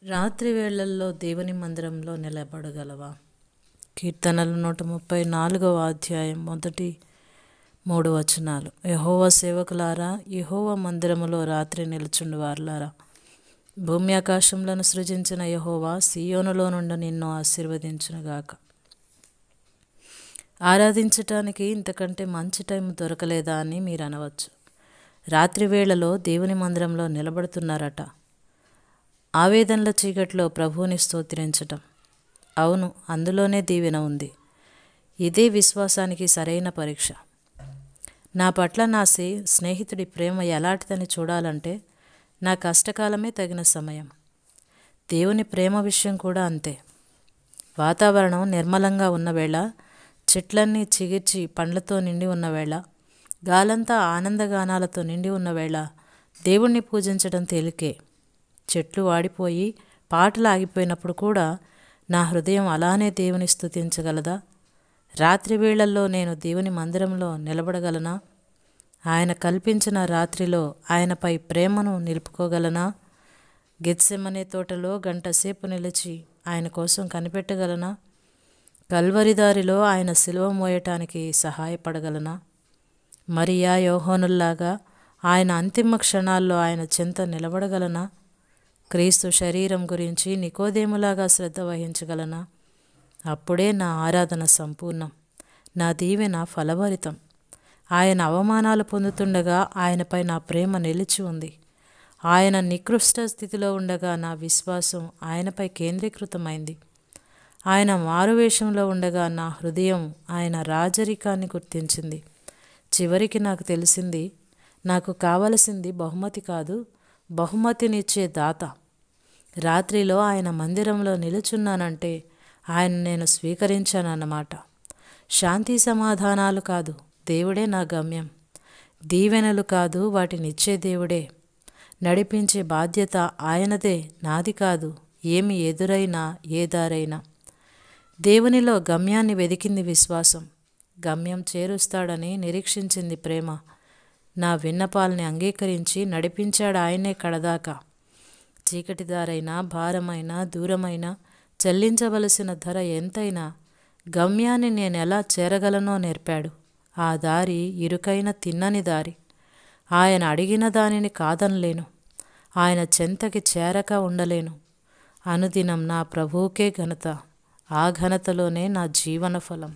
రాత్రి వేళల్లో దేవుని మందిరంలో నిలబడగలవా? కీర్తనలు 134వ అధ్యాయం 1-3 వచనాలు. యెహోవా సేవకులారా, యెహోవా మందిరములో రాత్రి నిలుచుండు వారులారా, భూమి ఆకాశములను సృజించిన యెహోవా సీయోనులో నుండి నిన్ను ఆశీర్వదించునుగాక. ఆరాధించటానికి ఇంతకంటే మంచి టైం దొరకలేదా అని మీరు అనవచ్చు. రాత్రి వేళలో దేవుని మందిరంలో నిలబడుతున్నారట. ఆవేదనల చీకట్లో ప్రభువుని స్తోత్రించటం. అవును, అందులోనే దీవెన ఉంది. ఇదే విశ్వాసానికి సరైన పరీక్ష. నా పట్ల నా స్నేహితుడి ప్రేమ ఎలాంటిదని చూడాలంటే నా కష్టకాలమే తగిన సమయం. దేవుని ప్రేమ విషయం కూడా అంతే. వాతావరణం నిర్మలంగా ఉన్నవేళ, చెట్లన్నీ చిగిర్చి పండ్లతో నిండి ఉన్నవేళ, గాలంతా ఆనందగానాలతో నిండి ఉన్నవేళ దేవుణ్ణి పూజించడం తేలికే. చెట్లు వాడిపోయి పాటలు ఆగిపోయినప్పుడు కూడా నా హృదయం అలానే దేవుని స్తుతించగలదా? రాత్రి వేళల్లో నేను దేవుని మందిరంలో నిలబడగలనా? ఆయన కల్పించిన రాత్రిలో ఆయనపై ప్రేమను నిలుపుకోగలనా? గెత్సెమనే తోటలో గంటసేపు నిలిచి ఆయన కోసం కనిపెట్టగలనా? కల్వరిదారిలో ఆయన సిలువ మోయటానికి సహాయపడగలనా? మరియా, యోహానుల్లాగా ఆయన అంతిమ క్షణాల్లో ఆయన చెంత నిలబడగలనా? క్రీస్తు శరీరం గురించి నికోదేములాగా శ్రద్ధ వహించగలనా? అప్పుడే నా ఆరాధన సంపూర్ణం, నా దీవెన ఫలభరితం. ఆయన అవమానాలు పొందుతుండగా ఆయనపై నా ప్రేమ నిలిచి ఉంది. ఆయన నికృష్ట స్థితిలో ఉండగా నా విశ్వాసం ఆయనపై కేంద్రీకృతమైంది. ఆయన మారువేషంలో ఉండగా నా హృదయం ఆయన రాజరికాన్ని గుర్తించింది. చివరికి నాకు తెలిసింది, నాకు కావలసింది బహుమతి కాదు, బహుమతినిచ్చే దాత. రాత్రిలో ఆయన మందిరంలో నిలుచున్నానంటే ఆయన నేను స్వీకరించానన్నమాట. శాంతి సమాధానాలు కాదు, దేవుడే నా గమ్యం. దీవెనలు కాదు, వాటినిచ్చే దేవుడే. నడిపించే బాధ్యత ఆయనదే, నాది కాదు. ఏమి ఎదురైనా, ఏ దారైనా దేవునిలో గమ్యాన్ని వెదికింది విశ్వాసం. గమ్యం చేరుస్తాడని నిరీక్షించింది ప్రేమ. నా విన్నపాల్ని అంగీకరించి నడిపించాడు ఆయనే కడదాకా. చీకటిదారైనా, భారమైనా, దూరమైనా, చెల్లించవలసిన ధర ఎంతైనా గమ్యాన్ని నేనెలా చేరగలనో నేర్పాడు. ఆ దారి ఇరుకైన తిన్నని దారి. ఆయన అడిగిన దానిని కాదనలేను. ఆయన చెంతకి చేరక ఉండలేను. అనుదినం నా ప్రభువుకే ఘనత. ఆ ఘనతలోనే నా జీవన ఫలం.